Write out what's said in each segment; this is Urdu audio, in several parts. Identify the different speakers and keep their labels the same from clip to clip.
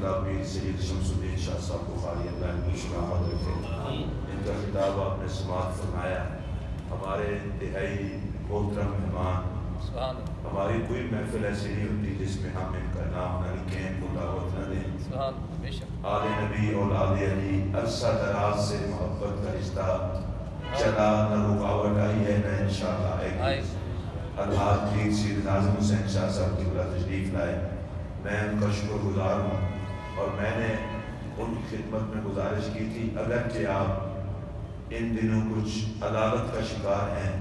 Speaker 1: خطاب بھی سید شمس الدین شاہ صاحب بخاری اللہ ان کی شرافت رکھے. ان کا خطاب آپ نے سماعت فرمایا. ہمارے انتہائی محترم مہمان، ہماری کوئی محفل ایسی نہیں ہوتی جس میں ہم ان کا نام نہ لکھیں، ان کو دعوت نہ دیں. آل نبی اولاد علی عرصہ دراز سے محبت کا رشتہ چلا، نہ رکاوٹ آئی ہے نہ انشاءاللہ آئے گی. الحاج پیر سید ناظم حسین شاہ صاحب کی بلا تشریف لائے. میں ان کا شکر گزار ہوں اور میں نے ان کی خدمت میں گزارش کی تھی اگرچہ آپ ان دنوں کچھ عدالت کا شکار ہیں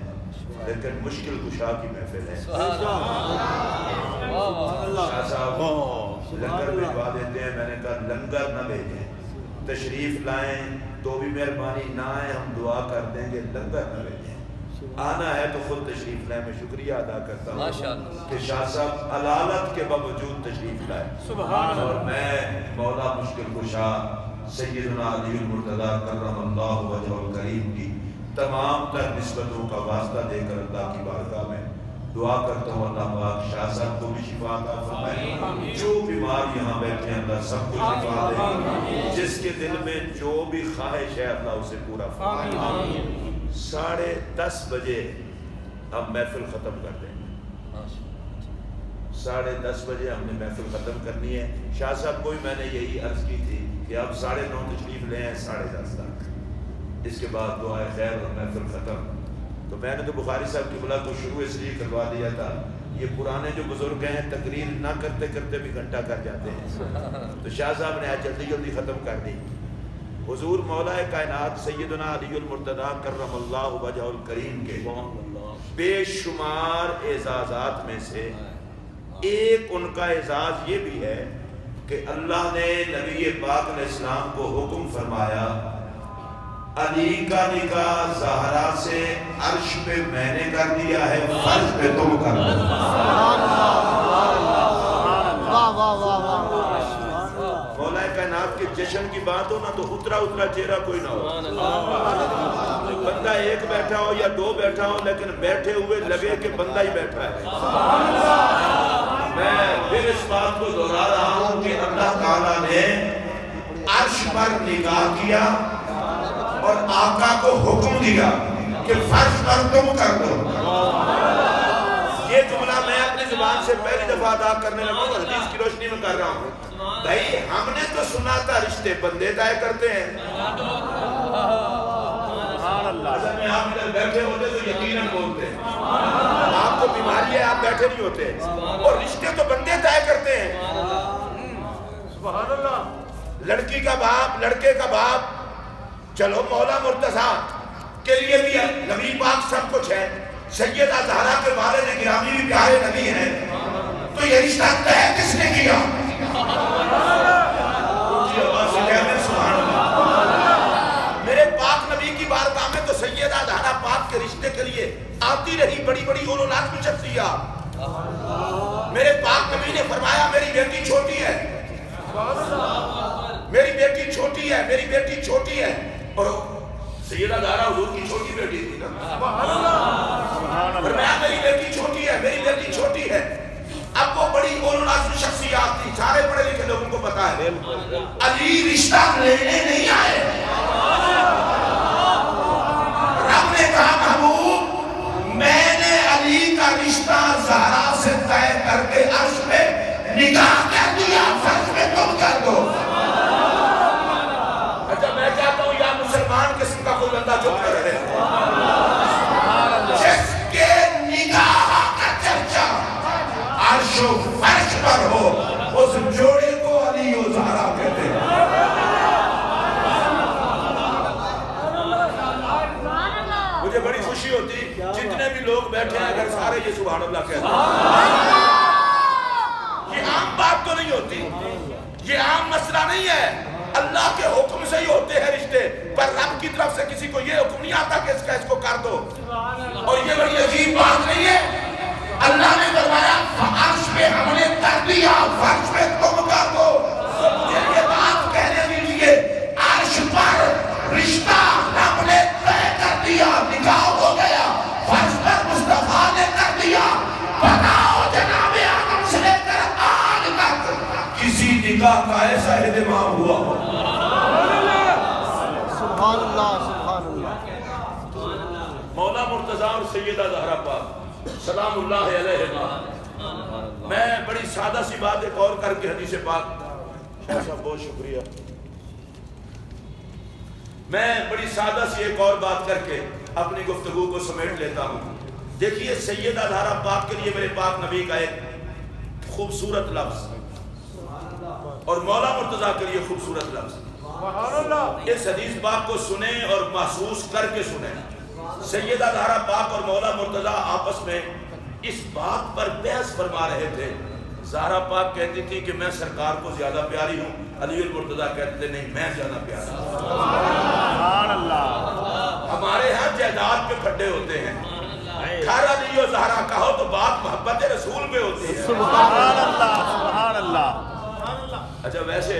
Speaker 1: لیکن مشکل کشا کی محفل ہے. شاہ صاحب لنگر بھجوا دیتے ہیں. میں نے کہا لنگر نہ بھیجیں، تشریف لائیں تو بھی مہربانی، نہ آئیں ہم دعا کر دیں گے، لنگر نہ بھیجیں. آنا ہے تو خود تشریف لائیں. میں شکریہ ادا کرتا ہوں کہ شاہ صاحب علالت کے باوجود تشریف لائے. اور میں مولا مشکل کشا سیدنا علی المرتضیٰ کرم اللہ وجہ الکریم کی تمام تر نسبتوں کا واسطہ دے کر اللہ کی بارگاہ میں دعا کرتا ہوں اللہ پاک شاہ صاحب کو بھی شفا عطا فرمائے. جو بیمار یہاں بیٹھے ہیں اللہ سب کو شفا دے. جس کے دل میں جو بھی خواہش ہے اللہ اسے پورا فرمائے. 10:30 بجے ہم محفل ختم کر دیں گے. 10:30 بجے ہم نے محفل ختم کرنی ہے. شاہ صاحب کو بھی میں نے یہی عرض کی تھی کہ آپ 9:30 تشریف لے ہیں 10:30 تک. اس کے بعد دعائے خیر اور محفل ختم. تو میں نے تو بخاری صاحب کی بلا کو شروع اس لیے کروا دیا تھا. یہ پرانے جو بزرگ ہیں تقریر نہ کرتے کرتے بھی گھنٹہ کر جاتے ہیں. تو شاہ صاحب نے آج جلدی جلدی ختم کر دی. حضور مولا کائنات سیدنا علی المرتضیٰ کرم اللہ وجہ الکریم کے بے شمار اعزازات میں سے ایک ان کا اعزاز یہ بھی ہے کہ اللہ نے نبی پاک علیہ السلام کو حکم فرمایا علی کا نکاح زہرا سے عرش پہ میں نے کر دیا ہے، فرش پہ تم کر دو. مولا کائنات کے جشن کی بات ہو نا تو اترا اترا چہرہ کوئی نہ ہو. بندہ ایک بیٹھا ہو یا 2 بیٹھا ہو لیکن بیٹھے ہوئے لگے کہ بندہ ہی بیٹھا ہے. میں پھر اس بات کو دہرا رہا ہوں کہ اللہ تعالیٰ نے عرش پر نگاہ کیا اور آقا کو حکم دیا کہ فرش پر تم کر دو. یہ جملہ میں اپنی زبان سے پہلی دفعہ ادا کرنے لگا ہوں. حدیث کی روشنی میں کر رہا ہوں. بھائی ہم نے تو سنا تھا رشتے بندے طے کرتے ہیں. اگر میں آپ ادھر بیٹھے ہوتے تو یقیناً بولتے ہیں. آپ کو بیماری ہے آپ بیٹھے نہیں ہوتے. اور رشتے تو بندے طے کرتے ہیں. سبحان اللہ. لڑکی کا باپ لڑکے کا باپ چلو مولا مرتضیٰ کے لیے بھی نبی پاک سب کچھ ہے. سیدہ زہرا کے والد گرامی بھی پیارے نبی ہیں. تو یہ رشتہ طے کس نے کیا؟ میرے پاک نبی کی بارگاہ میں تو سیدہ زہرا پاک کے رشتے کے لیے آتی رہی بڑی بڑی اولو لازمی شخصیات. میرے پاک نبی نے فرمایا میری بیٹی چھوٹی ہے، میری بیٹی چھوٹی ہے، میری بیٹی چھوٹی ہے. اور سیدہ زہرا حضور کی چھوٹی بیٹی تھی نا. فرمایا میری بیٹی چھوٹی ہے، میری بیٹی چھوٹی ہے. اب وہ بڑی اولو لازمی شخصیات تھی، سارے پڑھے لکھے لوگوں کو پتا ہے. علی رشتہ لینے نہیں آئے. رب نے کہا محبوب میں نے علی کا رشتہ زہرا سے طے کر کے عرش پہ نکاح کر دیا، فرش پہ تم کر دو. اچھا میں چاہتا ہوں یا مسلمان قسم کا کوئی بندہ چپ کر رہے جس کے نکاح کا چرچا عرش و فرش پر ہو اس جوڑے کو علی و زہرا کہتے ہیں. مجھے بڑی خوشی ہوتی جتنے بھی لوگ بیٹھے ہیں اگر سارے یہ سبحان اللہ کہتے ہیں. یہ عام بات تو نہیں ہوتی، یہ عام مسئلہ نہیں ہے. اللہ کے حکم سے ہی ہوتے ہیں رشتے، پر رب کی طرف سے کسی کو یہ حکم نہیں آتا کہ اس کو کر دو. اور یہ بڑی عجیب بات نہیں ہے. اللہ نے فرمایا فرش پہ ہم نے کر دیا، فرش پہ تم کر دو. مجھے یہ بات کہنے دیجیے عرش پر رشتہ رب نے طے کر دیا، نکاح ہو گیا، فرش پر مصطفیٰ نے کر دیا. بتاؤ جناب آدم سے لے کر آج تک کسی نکاح کا ایسا اہتمام ہوا ہو.
Speaker 2: سبحان اللہ سبحان اللہ.
Speaker 1: مولا مرتضیٰ اور سیدہ زہرا پاک سلام اللہ علیہما. میں بڑی سادہ سی بات ایک اور کر کے حدیث پاک، شاہ صاحب بہت شکریہ، میں بڑی سادہ سی ایک اور بات کر کے اپنی گفتگو کو سمیٹ لیتا ہوں. دیکھیے سیدہ زہرا پاک کے لیے میرے پاک نبی کا ایک خوبصورت لفظ اور مولا مرتضیٰ کے لیے خوبصورت لفظ. اس حدیث پاک کو سنیں اور محسوس کر کے سنیں. سیدہ زہرا پاک اور مولا مرتضیٰ آپس میں اس بات پر بحث فرما رہے تھے. زہرا پاک کہتی تھی کہ میں سرکار کو زیادہ پیاری ہوں، علی المرتضیٰ کہتے تھے نہیں میں زیادہ پیارا ہوں.
Speaker 2: سبحان اللہ.
Speaker 1: ہمارے ہاں جائیداد پہ کھڈے ہوتے ہیں، گھر علی و زہرا کہو تو بات محبت رسول میں ہوتی ہے.
Speaker 2: سبحان اللہ سبحان اللہ.
Speaker 1: اچھا ویسے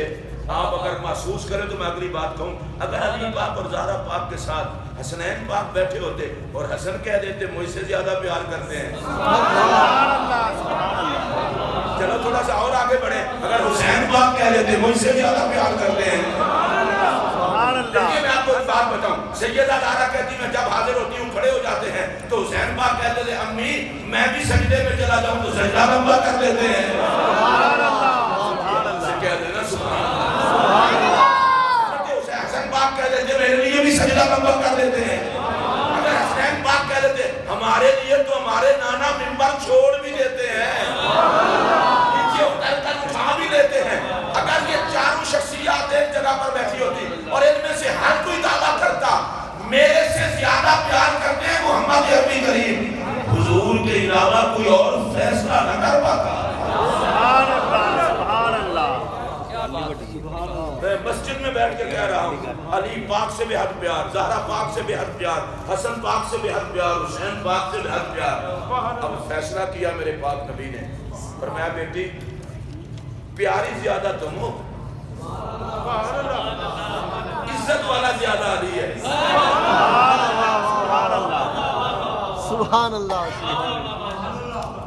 Speaker 1: آپ اگر محسوس کریں تو میں اگلی بات کہوں، اگر علی پاک اور زہرا پاک کے ساتھ حسنین پاک بیٹھے ہوتے اور حسن کہہ دیتے مجھ سے زیادہ پیار کرتے ہیں، چلو تھوڑا سا اور آگے بڑھیں، اگر حسین پاک کہہ دیتے مجھ سے زیادہ پیار کرتے ہیں. دیکھیے میں آپ کو ایک بات بتاؤں، سیدہ زہرا کہتی میں جب حاضر ہوتی ہوں کھڑے ہو جاتے ہیں تو حسین پاک کہتے تھے امی میں بھی سجدے میں چلا جاؤں تو سجدہ لمبا کر لیتے ہیں. کہہ دینا سبحان اللہ. حسن پاک کہہ دیتے میرے لیے بھی سجدہ لمبا کر دیتے ہیں. اگر حسین پاک کہہ دیتے ہمارے لیے تو ہمارے نانا منبر چھوڑ بھی دیتے ہیں، نیچے اتر کر اٹھا بھی لیتے ہیں. اگر یہ چاروں شخصیات ایک جگہ پر بیٹھی ہوتی اور ان میں سے ہر کوئی دعویٰ کرتا میرے سے زیادہ پیار کرتے ہیں محمد عربی کریم، حضور کے علاوہ کوئی اور فیصلہ نہ کر پاتا. میں مسجد میں بیٹھ کے کہہ رہا ہوں علی پاک سے بے حد پیار، زہرا پاک سے بے حد پیار، حسن پاک سے بے حد پیار، حسین پاک سے بے حد پیار. اب فیصلہ کیا میرے پاک نبی نے، فرمایا بیٹی پیاری زیادہ تم ہو، عزت والا زیادہ علی ہے.
Speaker 2: سبحان اللہ.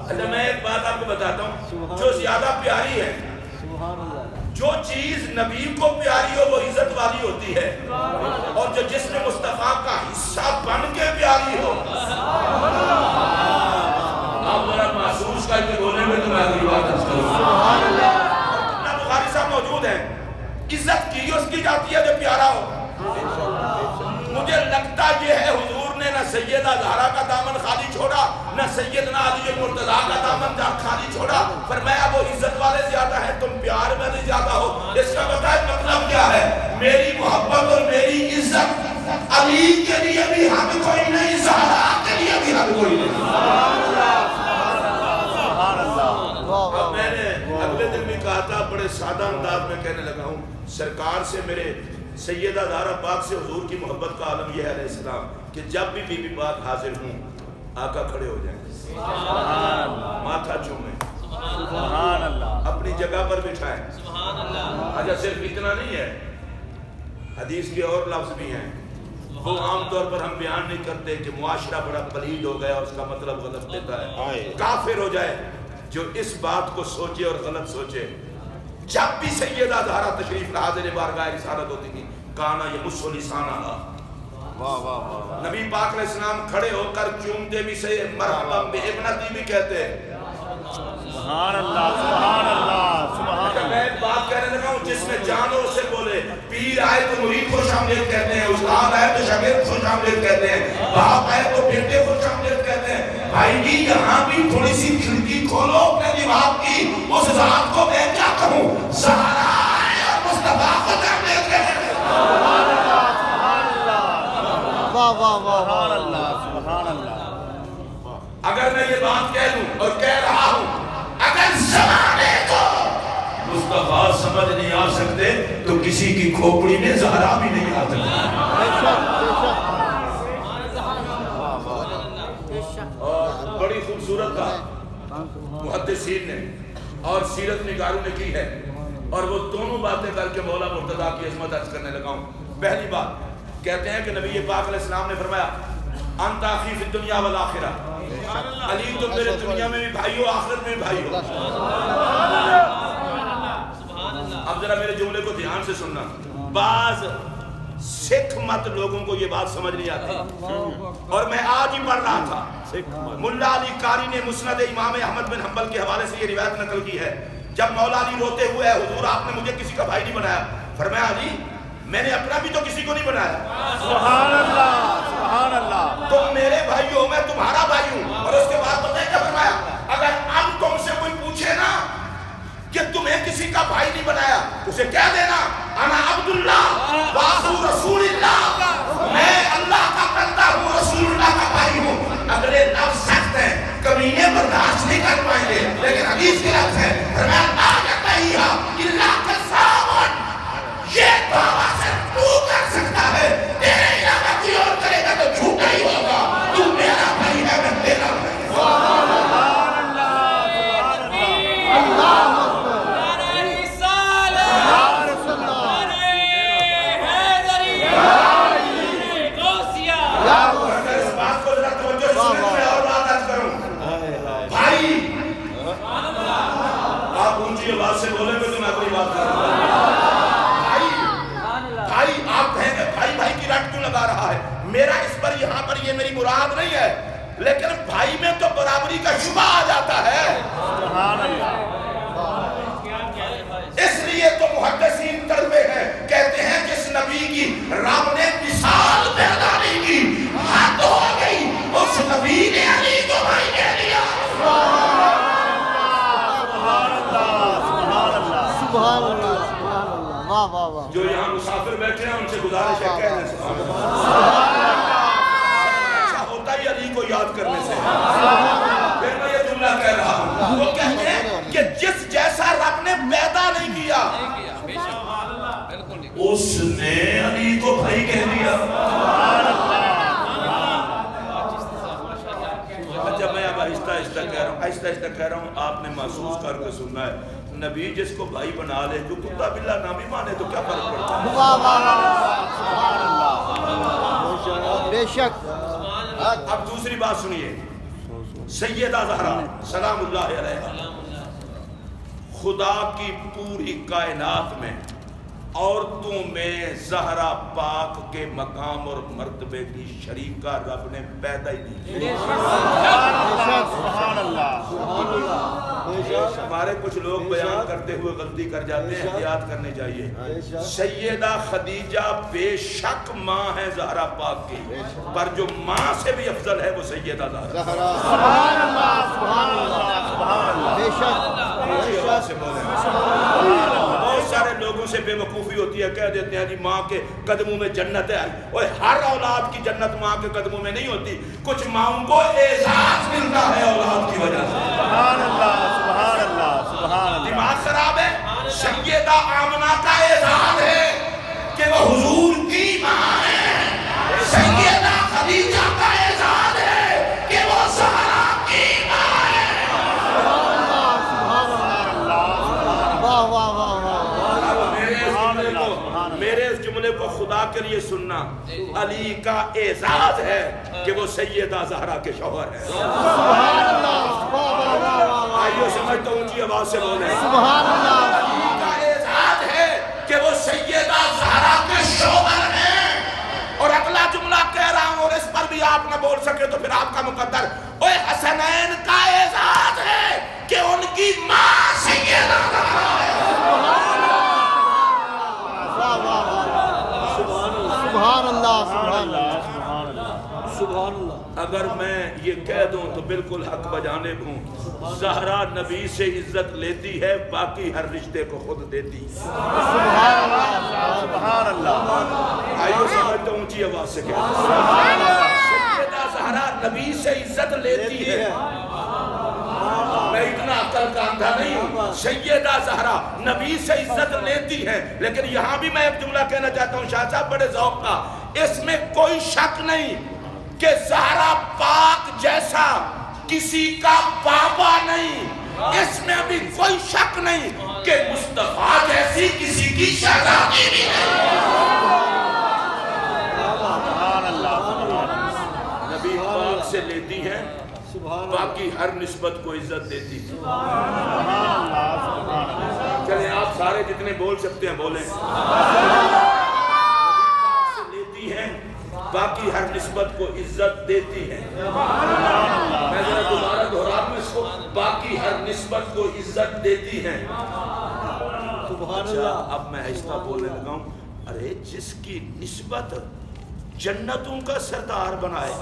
Speaker 1: اچھا میں ایک بات آپ کو بتاتا ہوں، جو زیادہ پیاری ہے، جو چیز نبی کو پیاری ہو وہ عزت والی ہوتی ہے، اور جو جس میں مصطفیٰ کا حصہ بن کے پیاری ہو. آپ ذرا محسوس کر کے بولیں گے تو میں اگلی بات کروں. بخاری صاحب موجود ہیں، عزت کی اس کی جاتی ہے جو پیارا ہو. مجھے لگتا یہ ہے حضور نے نہ سیدہ زہرا کا دامن خالی چھوڑا نہ سیدنا علی المرتضیٰ کا دامن خالی چھوڑا. فرمایا وہ عزت والے زیادہ ہیں تم پیار میں نہیں زیادہ ہو. اس کا مطلب کیا ہے؟ میری محبت اور میری عزت علی کے لیے بھی حد کوئی نہیں، زہرا کے لیے بھی حد کوئی نہیں. اب میں نے اگلے دن بھی کہا تھا، بڑے سادہ انداز میں کہنے لگا ہوں، سرکار سے میرے سیدہ زہرا پاک سے حضور کی محبت کا عالم یہ ہے علیہ السلام کہ جب بھی بی بی پاک حاضر ہوں آقا کھڑے ہو جائیں، ماتھا چومیں، اپنی جگہ پر بٹھائیں. اچھا صرف اتنا نہیں ہے، حدیث کے اور لفظ بھی ہیں، وہ عام طور پر ہم بیان نہیں کرتے کہ معاشرہ بڑا پلید ہو گیا اس کا مطلب غلط دیتا ہے. کافر ہو جائے جو اس بات کو سوچے اور غلط سوچے. جب بھی سیدہ زہرا تشریف لا حاضر بارگاہ رسالت ہوتی تھی کانا یمس لسانہا، نبی پاک علیہ السلام کھڑے ہو کر چومتے بھی سے مرحبا بابنتی بھی کہتے.
Speaker 2: سبحان اللہ سبحان اللہ سبحان اللہ.
Speaker 1: میں ایک بات کہنے لگا ہوں جس میں جانو اسے بولے. پیر آئے تو مرید خوش آمدید کہتے ہیں، استاد آئے تو شاگرد خوش آمدید کہتے ہیں، باپ آئے تو بیٹے خوش آمدید کہتے ہیں. بھائی جی یہاں بھی تھوڑی سی کھڑکی کھولو اپنے دماغ کی، اس ذات کو میں کیا کہوں، زہرا اور مصطفیٰ خوش آمدید کہتے ہیں.
Speaker 2: سبحان اللہ سبحان اللہ. واہ واہ واہ سبحان اللہ سبحان اللہ.
Speaker 1: اگر میں یہ بات کہہ لوں اور کہہ رہا ہوں اگر زمانے کو مصطفیٰ سمجھ نہیں آ سکتے تو کسی کی کھوپڑی میں زہرا بھی نہیں آ سکتی. اور بڑی خوبصورت بات محدثین نے اور سیرت نگاروں نے کی ہے، اور وہ دونوں باتیں کر کے مولا مرتضیٰ کی عظمت عرض کرنے لگا ہوں. پہلی بات کہتے ہیں کہ نبی پاک علیہ السلام نے فرمایا انت اخی فی الدنیا والآخرہ، علی تم میرے دنیا میں بھی بھائی ہو آخرت میں بھی بھائی ہو. اب ذرا میرے جملے کو دھیان سے سننا. بعض سکھ مت لوگوں کو یہ بات سمجھ نہیں آتی, اور میں آج ہی پڑھ رہا تھا. ملا علی قاری نے مسند امام احمد بن حنبل کے حوالے سے یہ روایت نقل کی ہے, جب مولا علی روتے ہوئے حضور آپ نے مجھے کسی کا بھائی نہیں بنایا, فرمایا علی میں نے اپنا بھی تو کسی کو نہیں بنایا.
Speaker 2: سبحان اللہ, سبحان اللہ.
Speaker 1: تم میرے بھائی ہو, میں تمہارا بھائی ہوں. اور اس کے بعد پتہ ہے کیا فرمایا, اگر اب تم سے کوئی پوچھے نا کہ تمہیں کسی کا بھائی نہیں بنایا, اسے کہہ دینا انا عبداللہ واخو رسول اللہ, میں اللہ کا بندہ ہوں, رسول اللہ کا بھائی ہوں. اگلے لفظ سخت ہیں, کمینے برداشت نہیں کر پائیں گے, لیکن حدیث کے لفظ ہے, فرمایا لا یتہیہ الا کذاب, یہ دعویٰ صرف تو کر سکتا ہے, تیرے علاوہ کوئی اور کرے گا تو جھوٹا ہی ہوگا. تو میرا بھائی ہے, میں تیرا بھائی ہوں.
Speaker 2: سبحان اللہ, اللہ اکبر.
Speaker 1: اس بات کو ذرا توجہ سے سنیں, میں اور بات آج کروں. بھائی, آپ اونچی آواز سے بولیں گے تو میں اپنی بات کروں گا. بھائی آپ کہیں گے بھائی بھائی کی رٹ کیوں لگا رہا ہے, میرا اس پر یہاں پر یہ میری مراد نہیں ہے, لیکن بھائی میں تو برابری کا شبہ آ جاتا ہے.
Speaker 2: سبحان اللہ.
Speaker 1: اس لیے تو محدثین تڑپے ہیں, کہتے ہیں جس نبی کی رب نے مثال پیدا نہیں کی, حد ہو گئی, اس نبی نے علی کو بھائی کہہ دیا.
Speaker 2: سبحان اللہ, سبحان اللہ, سبحان اللہ, سبحان اللہ. واہ واہ واہ.
Speaker 1: جو یہاں مسافر بیٹھے ہیں ان سے گزارش ہے کہہ دیں سبحان اللہ. اچھا ہوتا ہی علی کو یاد کرنے سے. پھر میں یہ جملہ کہہ رہا ہوں, وہ کہتے ہیں کہ جس جیسا رب نے پیدا نہیں کیا اس نے علی کو بھائی کہہ دیا. اچھا میں اب آہستہ آہستہ کہہ رہا ہوں, آپ نے محسوس کر کے سننا ہے. نبی جس کو بھائی بنا لے, جو کتا بلا نامی مانے تو کیا فرق پڑتا ہے.
Speaker 2: واہ واہ واہ, سبحان اللہ, بے شک.
Speaker 1: اب دوسری بات سنیے, سیدہ زہرا سلام اللہ علیہا خدا کی پوری کائنات میں عورتوں میں زہرا پاک کے مقام اور مرتبے کی شریکہ رب نے پیدا ہی نہیں کی.
Speaker 2: سبحان اللہ.
Speaker 1: ہمارے کچھ لوگ بیان کرتے ہوئے غلطی کر جاتے ہیں, احتیاط کرنی چاہیے. سیدہ خدیجہ بے شک ماں ہے زہرا پاک کی, پر جو ماں سے بھی افضل ہے وہ سیدہ زہرا.
Speaker 2: سبحان اللہ, سبحان اللہ, سبحان اللہ, بے شک.
Speaker 1: بہت سارے لوگوں سے بے وقوفی ہوتی ہے, کہہ دیتے ہیں جی ماں کے قدموں میں جنت ہے. اوہ ہر اولاد کی جنت ماں کے قدموں میں نہیں ہوتی, کچھ ماؤں کو اعزاز ملتا ہے اولاد کی وجہ سے.
Speaker 2: سبحان اللہ, سبحان اللہ, سبحان اللہ.
Speaker 1: دماغ خراب ہے. سیدہ آمنہ کا اعزاز ہے کہ وہ حضور کی ماں ہے. سیدہ خدیجہ کا اعزاز ہے کہ وہ زہرا کی ماں ہے.
Speaker 2: واہ واہ واہ واہ.
Speaker 1: میرے اس جملے کو خدا کے لیے سننا, علی کا اعزاز ہے کہ وہ سیدہ زہرا کے شوہر ہے.
Speaker 2: سبحان اللہ.
Speaker 1: آئیو سمجھتا ہوں اونچی آواز سے بولیں.
Speaker 2: سبحان اللہ.
Speaker 1: علی کا اعزاز ہے کہ وہ سیدہ زہرا کے شوہر ہیں. اور اگلا جملہ کہہ رہا ہوں, اور اس پر بھی آپ نہ بول سکے تو پھر آپ کا مقدر. اوہ حسنین کا اعزاز ہے کہ ان کی ماں سیدہ زہرا ہے.
Speaker 2: سبحان اللہ, سبحان اللہ, سبحان اللہ, سبحان اللہ.
Speaker 1: اگر میں یہ کہہ دوں تو بالکل حق بجانب ہوں, زہرا نبی سے عزت لیتی ہے, باقی ہر رشتے کو خود دیتی.
Speaker 2: سبحان اللہ, سبحان اللہ.
Speaker 1: آئیو سمجھتا ہوں اونچی آواز سے کہہ. سیدہ زہرا نبی سے عزت لیتی ہے. میں اتنا عقل کا اندھا نہیں ہوں. سیدہ زہرا نبی سے عزت لیتی ہے, لیکن یہاں بھی میں ایک جملہ کہنا چاہتا ہوں شاہ صاحب بڑے ذوق کا. اس میں کوئی شک نہیں کہ زہرا پاک جیسا کسی کا بابا نہیں. اس میں بھی کوئی شک نہیں کہ مصطفیٰ جیسی کسی کی شہزادی بھی نہیں.
Speaker 2: سبحان اللہ.
Speaker 1: نبی پاک سے لیتی ہیں, باقی ہر نسبت کو عزت دیتی.
Speaker 2: سبحان اللہ, سبحان اللہ.
Speaker 1: چلیں آپ سارے جتنے بول سکتے ہیں بولیں. لیتی ہیں باقی ہر نسبت کو عزت دیتی ہیں. میں ذرا دوبارہ دہرا دوں اس کو, باقی ہر نسبت کو عزت دیتی ہیں. اچھا اب میں آہستہ بولنے لگا ہوں. ارے جس کی نسبت جنتوں کا سردار بنائے,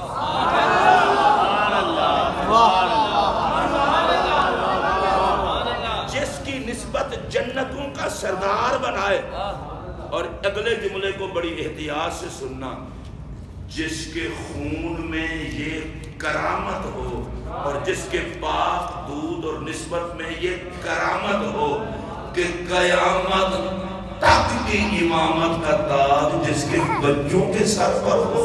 Speaker 1: جس کی نسبت جنتوں کا سردار بنائے. اور اگلے جملے کو بڑی احتیاط سے سننا, جس کے خون میں یہ کرامت ہو اور جس کے پاک دودھ اور نسبت میں یہ کرامت ہو کہ قیامت تک کی امامت کا تاج جس کے بچوں کے سر پر ہو.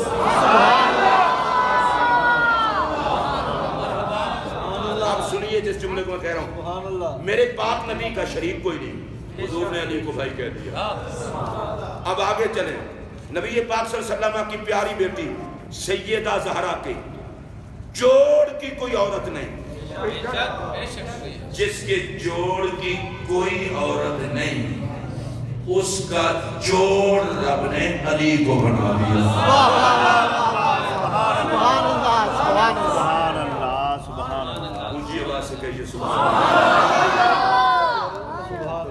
Speaker 1: آپ سنیے جس جملے کو میں کہہ رہا ہوں, میرے پاک نبی کا شریک کوئی نہیں, حضور نے علی کو بھائی کہہ دیا. اب آگے چلیں. نبی پاک صلی اللہ علیہ وسلم کی پیاری بیٹی سیدہ زہرا کے جوڑ کی کوئی عورت نہیں, جس کے جوڑ کی کوئی عورت نہیں, اس کا جوڑ رب نے علی کو بنا دیا.
Speaker 2: سبحان اللہ, سبحان اللہ,
Speaker 3: سبحان اللہ.
Speaker 1: اونچی آواز سے کہیے سبحان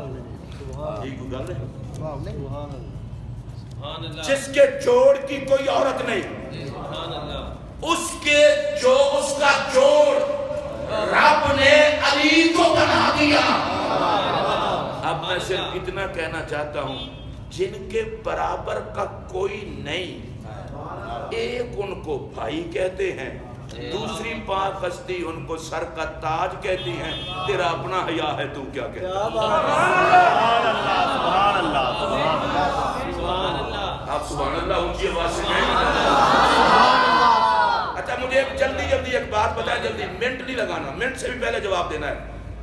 Speaker 1: اللہ. ٹھیک گل ہے. جس کے جوڑ کی کوئی عورت نہیں, اس کا جوڑ رب نے علی کو بنا دیا. اب میں صرف اتنا کہنا چاہتا ہوں, جن کے برابر کا کوئی نہیں, ایک ان کو بھائی کہتے ہیں, دوسری پاک ہستی ان کو سر کا تاج کہتی ہیں. تیرا اپنا حیا ہے, تو کیا کہتا ہے؟ آپ سبحان اللہ اونچی آواز سے کہیں. اچھا مجھے ایک جلدی ایک بات بتائیں, جلدی, منٹ نہیں لگانا, منٹ سے بھی پہلے جواب دینا ہے.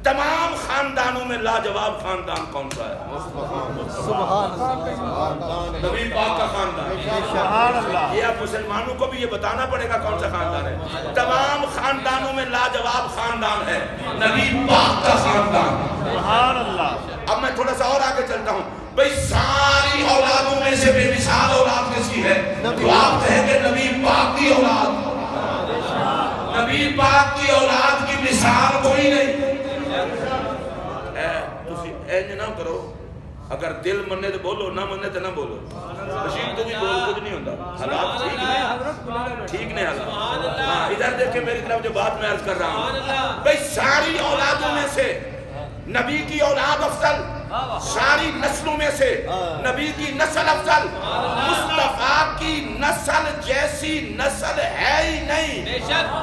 Speaker 1: تمام خاندانوں میں لاجواب خاندان کون سا ہے؟ نبی پاک کا خاندان. یہ اب مسلمانوں کو بھی یہ بتانا پڑے گا کون سا خاندان ہے. تمام خاندانوں میں لاجواب خاندان ہے نبی پاک کا خاندان. اب میں تھوڑا سا اور آگے چلتا ہوں. بھئی ساری اولادوں میں سے بے مثال اولاد کس کی ہے؟ تو آپ کہیں گے نبی پاک کی اولاد. نبی پاک کی اولاد کی مثال کوئی نہیں. اینج نہ کرو, اگر دل مننے تو بولو, نہ مننے تو نہ بولو. بشیر تو بھی بول کچھ نہیں ہوتا. حالات ٹھیک نہیں حالات. ہاں ادھر دیکھیں میری طرف جو بات میں عرض کر رہا ہوں. بھئی ساری اولادوں میں سے نبی کی اولاد افضل, ساری نسلوں میں سے نبی کی نسل افضل. مصطفیٰ کی نسل جیسی نسل ہے ہی نہیں.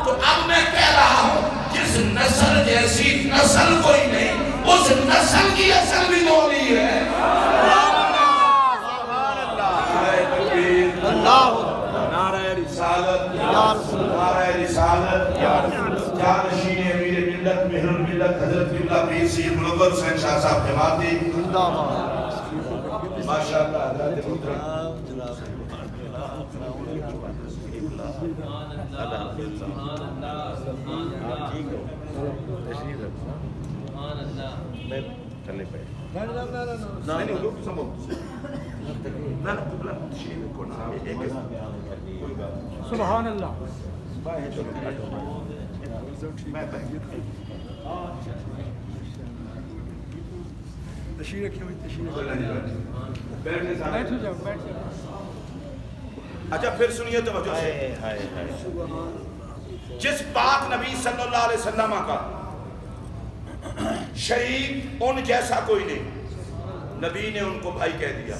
Speaker 1: تو اب میں کہہ رہا ہوں, جس نسل جیسی نسل کوئی نہیں, اس نسل کی اصل بھی دولی ہے. نعرہ رسالت, نعرہ رسالت. جانشین امیر ملت مہر الملت حضرت قبلہ پیر سید منور حسین شاہ صاحب جماعتی ماشاءاللہ. حضرت محترم چلنے پہ نہیں حضور سمو
Speaker 4: سبحان اللہ. تشریح رکھی ہوئی, تشریح.
Speaker 1: اچھا پھر سنیے توجہ سے. جس پاک نبی صلی اللہ علیہ وسلم کا شریک ان جیسا کوئی نہیں, نبی نے ان کو بھائی کہہ دیا.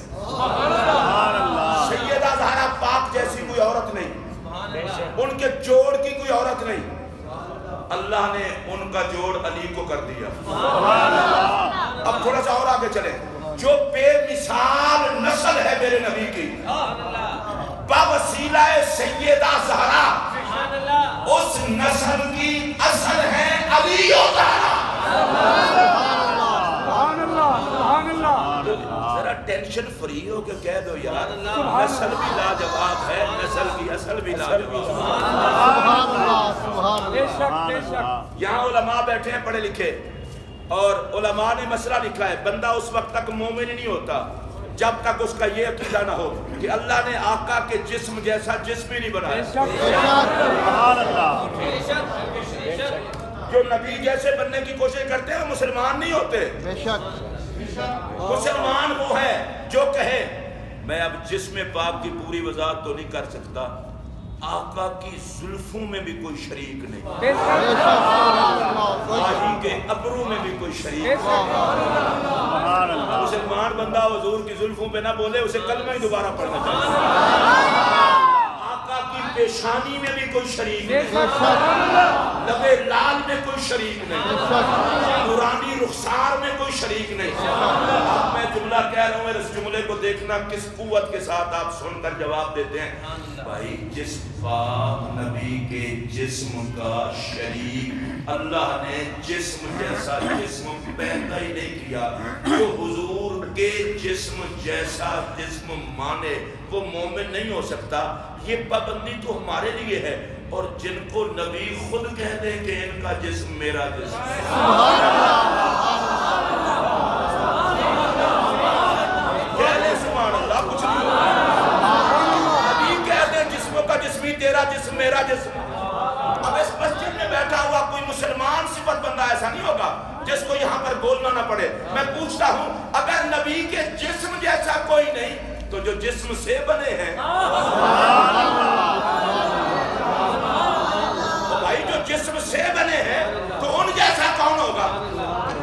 Speaker 1: سیدہ زہرا پاک جیسی کوئی عورت نہیں, ان کے جوڑ کی کوئی عورت نہیں, اللہ نے ان کا جوڑ علی کو کر دیا. اب تھوڑا سا اور آگے چلیں. جو بے مثال نسل ہے میرے نبی کی, بوسیلہ سیدہ زہرا, اس نسل کی اصل ہے علی و زہرا. ذرا ٹینشن فری ہو کے کہہ دو یار, نسل بھی لاجواب ہے, نسل کی اصل بھی لاجواب ہے. یہاں علماء بیٹھے ہیں پڑھے لکھے, اور علماء نے مسئلہ لکھا ہے بندہ اس وقت تک مومن نہیں ہوتا جب تک اس کا یہ عقیدہ نہ ہو کہ اللہ نے آقا کے جسم جیسا جسم ہی نہیں بنایا.
Speaker 2: سبحان اللہ.
Speaker 1: جو نبی جیسے بننے کی کوشش کرتے ہیں وہ مسلمان نہیں ہوتے.
Speaker 2: بے شک.
Speaker 1: مسلمان وہ ہے جو کہے میں اب جسم پاک کی پوری وضاحت تو نہیں کر سکتا, آقا کی زلفوں میں بھی کوئی شریک نہیں, آہی کے ابرو میں بھی کوئی شریک نہیں. مسلمان بندہ حضور کی زلفوں پہ نہ بولے اسے کلمہ ہی دوبارہ پڑھنا چاہیے. آقا کی پیشانی میں بھی کوئی شریک نہیں, لبے لال میں کوئی شریک نہیں, نورانی رخسار میں کوئی شریک نہیں. اب میں جملہ کہہ رہا ہوں, اس جملے کو دیکھنا کس قوت کے ساتھ آپ سن کر جواب دیتے ہیں. بھائی جس پاک نبی کے جسم کا شریک اللہ نے جسم جیسا جسم پیدا ہی نہیں کیا, جو حضور کے جسم جیسا جسم مانے وہ مومن نہیں ہو سکتا. یہ پابندی تو ہمارے لیے ہے, اور جن کو نبی خود کہہ دیں کہ ان کا جسم میرا جسم ہے, کہہ دیں سبحان اللہ, کچھ نہیں ہوگا. نبی کہہ دیں جسموں کا جسم ہی تیرا جسم میرا جسم. اب اس مسجد میں بیٹھا ہوا کوئی مسلمان صفت بندہ ایسا نہیں ہوگا جس کو یہاں پر بولنا نہ پڑے. میں پوچھتا ہوں اگر نبی کے جسم جیسا کوئی نہیں تو جو جسم سے بنے ہیں, تو بھائی جو جسم سے بنے ہیں تو ان جیسا کون ہوگا؟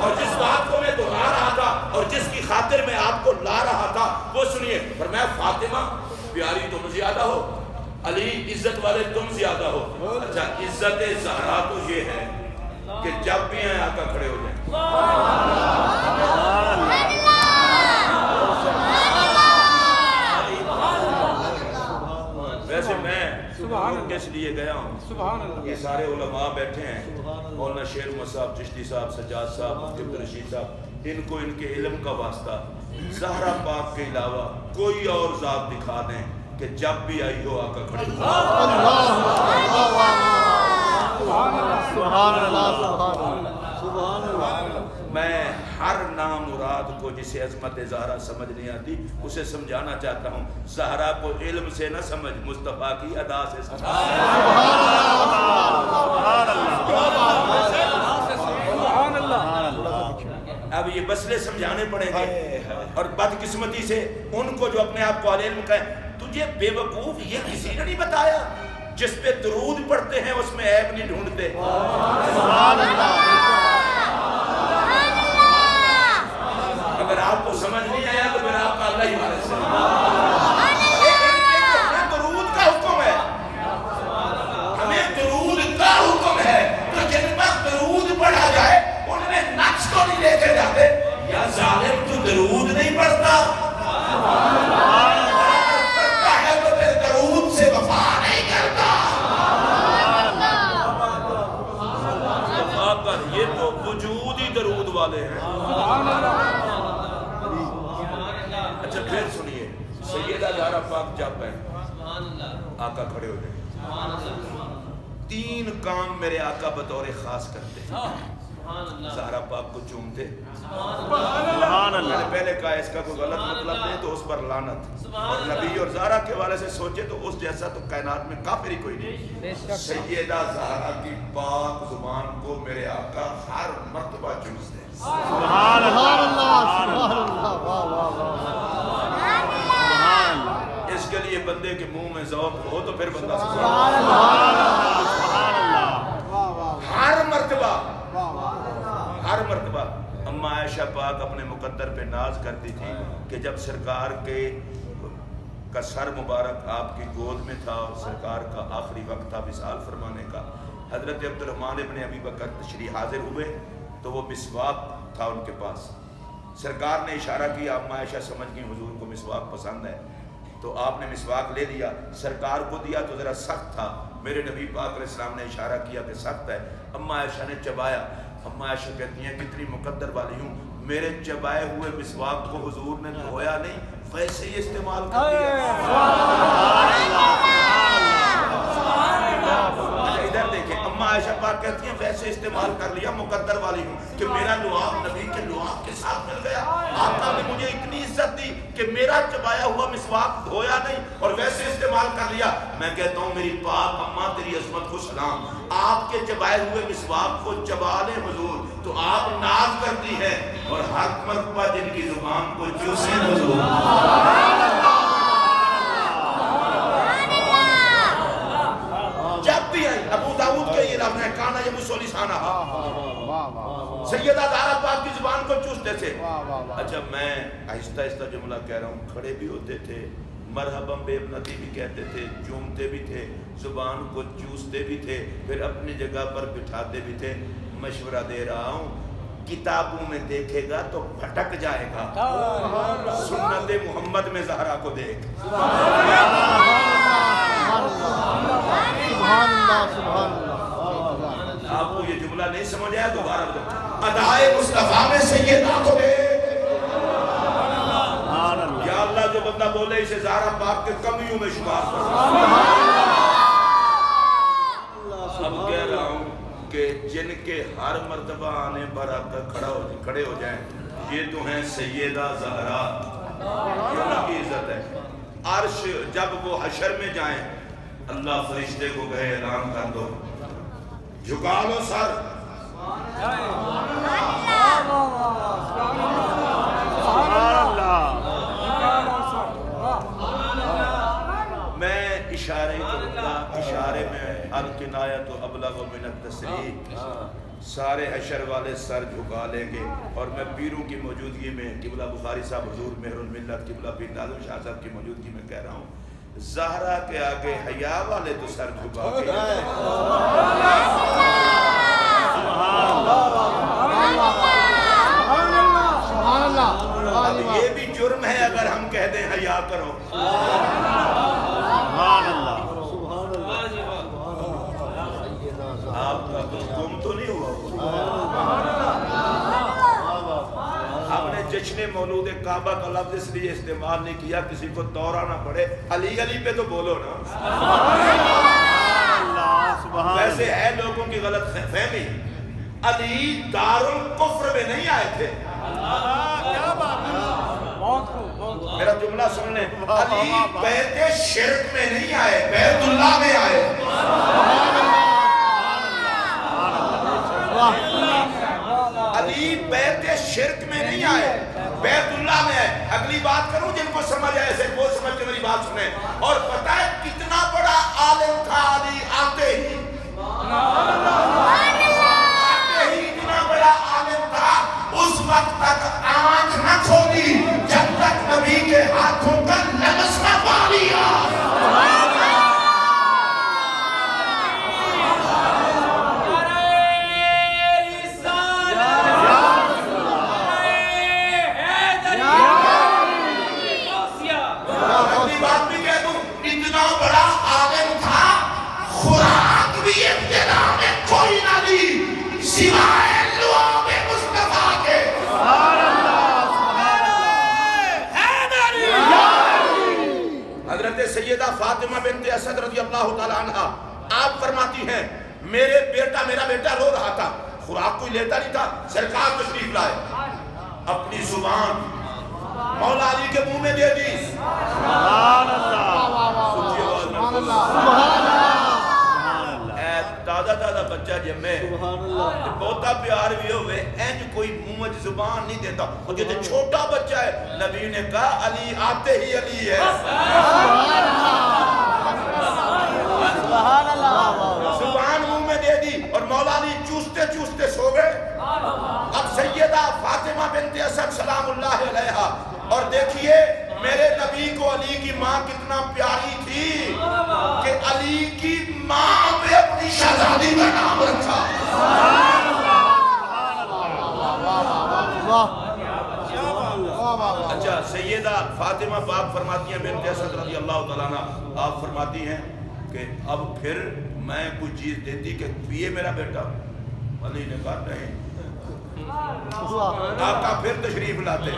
Speaker 1: اور جس بات کو میں دہرا رہا تھا اور جس کی خاطر میں آپ کو لا رہا تھا وہ سنیے. فرمایا فاطمہ پیاری تم زیادہ ہو, علی عزت والے تم زیادہ ہو. اچھا عزت زہرا تو یہ ہے کہ جب بھی ہیں آقا کھڑے ہو جائیں. ویسے میں کس لیے گیا ہوں, یہ سارے علماء بیٹھے ہیں, مولانا شیر محمد صاحب, چشتی صاحب, سجاد صاحب, مفتی عبدالرشید صاحب, ان کو ان کے علم کا واسطہ زہرا پاک کے علاوہ کوئی اور ذات دکھا دیں کہ جب بھی آئی ہو آقا کھڑے ہو.
Speaker 2: سبحان اللہ.
Speaker 1: میں ہر نام مراد کو جسے عظمت زہرا سمجھ نہیں آتی اسے سمجھانا چاہتا ہوں. زہرا کو علم سے نہ سمجھ, مصطفیٰ کی ادا سے سمجھ. اب یہ مسئلے سمجھانے پڑیں گے, اور بدقسمتی سے ان کو جو اپنے آپ کو علم کہیں, تجھے بے وقوف یہ کسی نے نہیں بتایا جس پہ درود پڑھتے ہیں اس میں عیب نہیں ڈھونڈتے. اگر آپ کو سمجھ نہیں آیا تو پھر آپ کا اللہ ہی وارث ہے. درود کا حکم ہے, ہمیں درود کا حکم ہے, تو جن پر درود پڑھا جائے ان میں نقص تو نہیں دیکھے جاتے. یا ظالم تو درود نہیں پڑھتا, پڑھتا ہے تو پھر درود سے وفا نہیں کرتا. وفا کر, یہ تو وجود ہی درود والے ہیں. اچھا پھر سنیے, سیدہ زہرا پاک جب بیٹھ آقا کھڑے ہو جائیں, 3 کام میرے آقا بطور خاص کرتے ہیں. زہرا پاک کو چومتے. میں نے پہلے کہا اس کا کوئی غلط مطلب نہیں تو اس پر لعنت, اور نبی اور زہرا کے حوالے سے سوچے تو اس جیسا تو کائنات میں کافر ہی کوئی نہیں. سیدہ زہرا کی پاک زبان کو میرے آقا ہر مرتبہ چومتے ہیں.
Speaker 2: سبحان اللہ.
Speaker 1: اس کے لیے بندے کے منہ میں ذوق ہو تو پھر بندہ ہر مرتبہ. اماں عائشہ پاک اپنے مقدر پہ ناز کرتی تھی کہ جب سرکار کا سر مبارک آپ کی گود میں تھا اور سرکار کا آخری وقت تھا وصال فرمانے کا, حضرت عبد الرحمن ابن ابی بکر تشریف حاضر ہوئے تو وہ مسواک تھا ان کے پاس. سرکار نے اشارہ کیا, اماں عائشہ سمجھ گئی حضور کو مسواک پسند ہے, تو آپ نے مسواک لے لیا, سرکار کو دیا تو ذرا سخت تھا. میرے نبی پاک علیہ السلام نے اشارہ کیا کہ سخت ہے. اماں عائشہ نے چبایا. اماں عائشہ کہتی ہیں کتنی مقدر والی ہوں, میرے چبائے ہوئے مسواک کو حضور نے دھویا نہیں, ویسے ہی استعمال کر دیا. ادھر دیکھیں, اماں عائشہ پاک کہتی ہیں ویسے استعمال کر لیا، مقدر والی ہوں کہ میرا لعاب نبی کے لعاب کے ساتھ مل گیا. آقا نے مجھے اتنی عزت دی کہ میرا چبایا ہوا مسواک دھویا نہیں اور ویسے استعمال کر لیا. میں کہتا ہوں میری پاک اماں تیری عظمت کو سلام، آپ کے چبائے ہوئے مسواک کو چبا لیں حضور تو آپ ناز کرتی ہیں، اور ہر مرتبہ جن کی زبان کو چوسیں حضور. جب بھی آئی ابو داؤد کے یہ لفظ ہے کانا یمسو لسانہ، سیدہ زہرا پاک کی زبان کو چوستے تھے. اچھا میں آہستہ آہستہ جملہ کہہ رہا ہوں، کھڑے بھی ہوتے تھے، مرحبا بے ابنتی بھی کہتے تھے، چومتے بھی تھے، زبان کو چوستے بھی تھے، پھر اپنی جگہ پر بٹھاتے بھی تھے. مشورہ دے رہا ہوں، کتابوں میں دیکھے گا تو بھٹک جائے گا، سنت محمد میں زہرا کو دیکھ. آپ کو یہ جملہ نہیں سمجھ آیا دوبارہ بتاؤں، ادائے مصطفیٰ میں سیدہ کو دیکھ. یا اللہ جو بندہ بولے اسے زہرا پاک کے کمیوں میں شمار کر. اب کہہ رہا ہوں کہ جن کے ہر مرتبہ آنے پر آپ تک کھڑے ہو جائیں، یہ تو ہیں سیدہ زہرا، یہ ان کی عزت ہے. عرش جب وہ حشر میں جائیں، اللہ فرشتے کو کہے اعلان کر دو، جھکا لو سر. میں اشارے کروں گا، اشارے میں الکنایۃ ابلغ من التصریح. سارے حشر والے سر جھکا لیں گے اور میں پیروں کی موجودگی میں، قبلہ بخاری صاحب حضور مہر الملت قبلہ پیر ناظم شاہ صاحب کی موجودگی میں کہہ رہا ہوں، زہرا کے آگے حیا والے تو سر جھکا کے اب یہ بھی جرم ہے اگر ہم کہہ دیں حیا کرو. آپ کا گم تو نہیں ہوا. ہم نے جشن مولود کعبہ کا لفظ اس لیے استعمال نہیں کیا کسی کو دورہ نہ پڑے. علی علی پہ تو بولو نا. ویسے ہے لوگوں کی غلط فہمی، علی دارالکفر میں نہیں آئے تھے. میرا جملہ سن لیں، علی بیت شرک میں نہیں آئے، بیت اللہ میں آئے. علی بیت شرک میں نہیں آئے، بیت اللہ میں آئے. اگلی بات کروں جن کو سمجھ آئے سے وہ سمجھ کے میری بات سنیں. اور پتہ ہے کتنا بڑا عالم تھا علی آتے ہی اتنا بڑا عالم تھا، اس وقت تک آنکھ نہ کھولی جب تک نبی کے ہاتھوں کا لمس نہ پا لیا. اگلی بات بھی کہہ دوں، اتنا بڑا عالم تھا، خوراک بھی ابتدا میں کوئی نہ دی سوائے لعاب مصطفیٰ کے. حضرت سیدہ فاطمہ بنت اسد رضی اللہ تعالی عنہ آپ فرماتی ہیں میرا بیٹا رو رہا تھا، خوراک کوئی لیتا نہیں تھا. سرکار تشریف لائے، اپنی زبان مولا علی کے منہ میں دے دی. سبحان اللہ. دادا بچہ جمے بہتا پیار بھی ہوئے اینج کوئی منہ زبان نہیں دیتا. اور جو چھوٹا بچہ ہے نبی نے کہا علی آتے ہی علی ہے. زبان منہ میں دے دی اور مولا علی چوستے چوستے سو گئے. اب سیدہ فاطمہ بنت اسد سلام اللہ علیہا، اور دیکھیے میرے نبی کو علی کی ماں کتنا پیاری تھی کہ علی کی ماں پہ اپنی شہزادی کا نام رکھا. اچھا سیدہ فاطمہ باپ فرماتی ہیں بنت اسد رضی اللہ تعالیٰ عنہ، آپ فرماتی ہیں کہ اب پھر میں کوئی چیز دیتی کہ پیے میرا بیٹا. علی نے کہا نہیں. آقا پھر تشریف لاتے.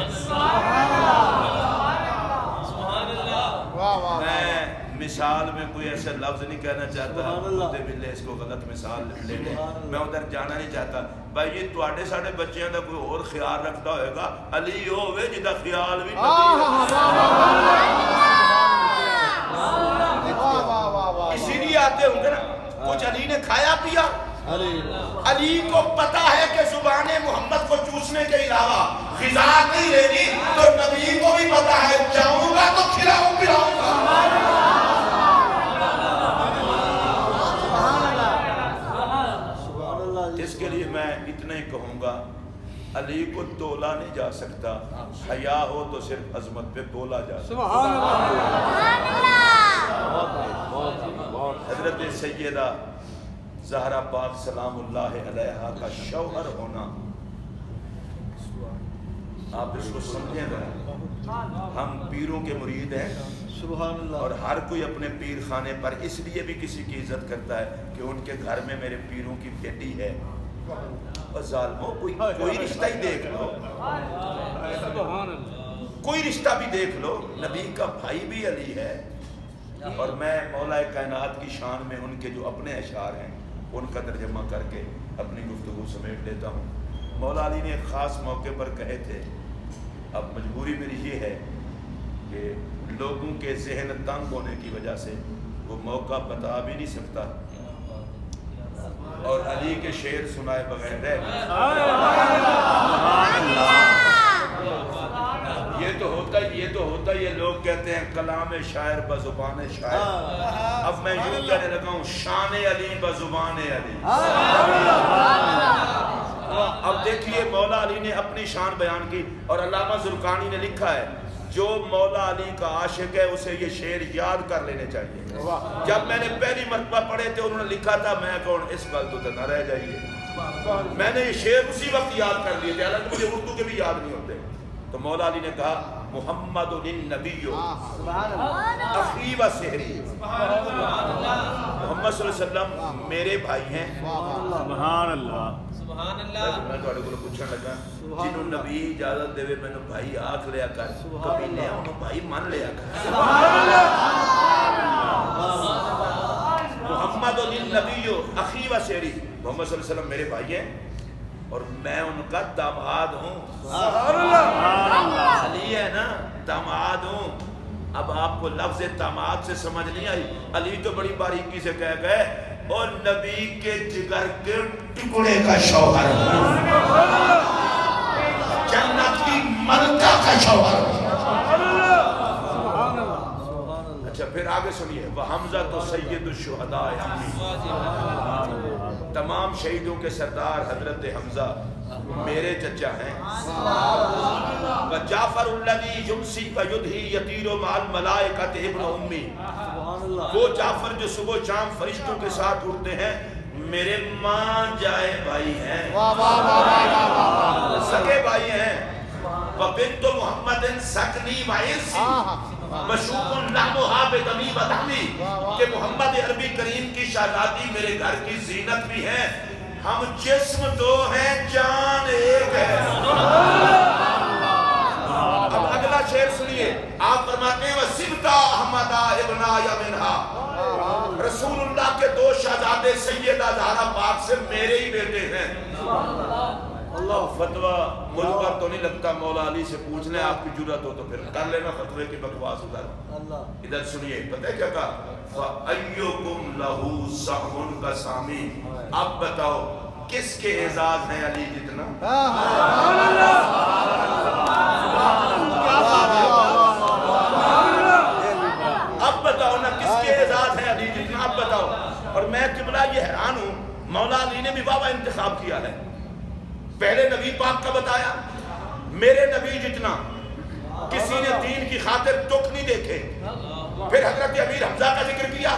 Speaker 1: میں مثال میں کوئی ایسا لفظ نہیں کہنا چاہتا کتے بلے اس کو غلط مثال لے لے، میں ادھر جانا نہیں چاہتا بھائی جی تواڈے ساڈے بچیاں دا کوئی اور خیال رکھتا ہوئے گا علی ہوے جدا خیال بھی اسی لیے آتے ہوں گے نا کچھ علی نے کھایا پیا، علی کو پتا ہے کہ زبان محمد کو چوسنے کے علاوہ غذا نہیں لینی، تو نبی کو بھی پتا ہے جاؤں گا تو کھلاؤں پلاؤں گا۔ اس کے لیے میں اتنا ہی کہوں گا علی کو تولا نہیں جا سکتا، حیا ہو تو صرف عظمت پہ بولا جا سکتا۔ حضرت سیدہ زہرا پاک سلام اللہ علیہا کا شوہر ہونا، آپ اس کو سمجھیں گا، ہم پیروں کے مرید ہیں
Speaker 2: سبحان اللہ،
Speaker 1: اور ہر کوئی اپنے پیر خانے پر اس لیے بھی کسی کی عزت کرتا ہے کہ ان کے گھر میں میرے پیروں کی بیٹی ہے۔ اور ظالموں کوئی رشتہ ہی دیکھ لو، کوئی رشتہ بھی دیکھ لو، نبی کا بھائی بھی علی ہے۔ اور میں مولا کائنات کی شان میں ان کے جو اپنے اشعار ہیں ان کا ترجمہ کر کے اپنی گفتگو سمیٹ لیتا ہوں۔ مولا علی نے ایک خاص موقع پر کہے تھے، اب مجبوری میری یہ ہے کہ لوگوں کے ذہن تنگ ہونے کی وجہ سے وہ موقع بتا بھی نہیں سکتا اور علی کے شعر سنائے بغیر رہ یہ تو ہوتا یہ لوگ کہتے ہیں کلام شاعر بزبان شاعر، اب میں یوں کہنے لگا ہوں شان علی بزبان علی۔ اب دیکھیے مولا علی نے اپنی شان بیان کی اور علامہ زرقانی نے لکھا ہے جو مولا علی کا عاشق ہے اسے یہ شعر یاد کر لینے چاہیے۔ جب میں نے پہلی مرتبہ پڑھے تھے انہوں نے لکھا تھا میں کون اس غلط تو نہ رہ جائیے، میں نے یہ شعر اسی وقت یاد کر لیے تھے، حالانکہ مجھے اردو کے بھی یاد نہیں ہوتے۔ تو مولا علی نے کہا محمد النبی اخی و سحری، محمد صلی اللہ علیہ وسلم میرے بھائی ہیں۔
Speaker 2: سبحان اللہ،
Speaker 1: میں تو کو پوچھنے لگا جنہوں نبی اجازت دے میں بھائی آکھ لیا کر کبھی نے انہوں بھائی مان لیا کر۔ محمد النبی اخی و سحری، محمد صلی اللہ علیہ وسلم میرے بھائی ہیں اور میں ان کا داماد ہوں۔ علی ہے نا داماد ہوں۔ اب آپ کو لفظ داماد سے سمجھ نہیں آئی، علی تو بڑی باریکی سے کہہ گئے اور نبی کے جگر کے ٹکڑے کا شوہر ہوں، جنت کی ملکہ کا شوہر ہوں۔ اچھا پھر آگے سنیے وحمزہ تو سید الشہداء تمام شہیدوں کے سردار حضرت حمزہ میرے چچا ہیں۔ وجعفر الذی یمسی ویدہی یطیر مع الملائکۃ ابن امی، وہ جعفر جو صبح شام فرشتوں کے ساتھ اٹھتے ہیں میرے ماں جائے بھائی ہیں، سگے بھائی ہیں۔ وبنت محمد سکنی وعرسی مشوق لحمها بدمی و دمی، کہ محمد عربی کریم کی شہزادی میرے گھر کی زینت بھی ہے، ہم جسم دو ہیں جان ایک ہے۔ اب اگلا شعر سنیے، آپ فرماتے ہیں وَسِبْتَ احمد ابن یمنہا، رسول اللہ کے دو شہزادے سیدہ زہرا پاک سے میرے ہی بیٹے ہیں۔ اللہ فتویٰ مجھ پر تو نہیں لگتا، مولا علی سے پوچھنے آپ کی جرات ہو تو پھر کر لینا فتوے کی بکواس ادھر۔ ادھر سنیے پتہ ہے کیا کہا فَأَيُّكُمْ لَهُ سَحْمٌ كَسَامِي، اب بتاؤ کس کے اعزاز ہیں علی جتنا؟ اب بتاؤ نا کس کے اعزاز ہیں علی جتنا، اب بتاؤ۔ اور میں قبلہ یہ حیران ہوں مولا علی نے بھی واہ انتخاب کیا ہے، پہلے نبی پاک کا بتایا میرے نبی جتنا، کسی نے دین کی خاطر دکھ نہیں دیکھے۔ پھر حضرت امیر حمزہ کا ذکر کیا،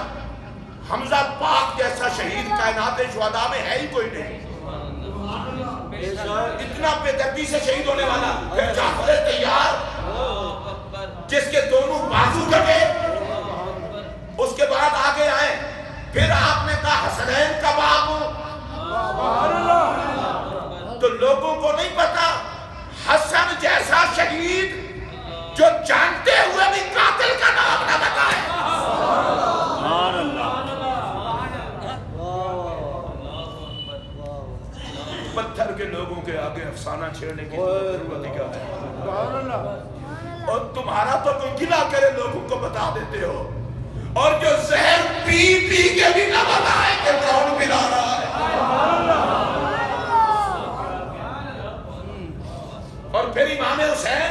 Speaker 1: حمزہ پاک جیسا شہید کائنات شہداء میں ہے ہی کوئی نہیں، اتنا بے دردی سے شہید ہونے والا۔ پھر جعفر طیار جس کے دونوں بازو کٹے، اس کے بعد آگے آئے، پھر آپ نے کہا حسنین کا باپ ہوں۔ تو لوگوں کو نہیں پتا حسن جیسا شہید جو جانتے ہوئے بھی قاتل کا نام نہ بتائے، چھیڑنے کی ضرورت کیا ہے؟ اور تمہارا تو کوئی گلا کرے لوگوں کو بتا دیتے ہو، اور جو زہر پی پی کے بھی نہ بتائے کہ کون پلا رہا ہے. اور پھر امام حسین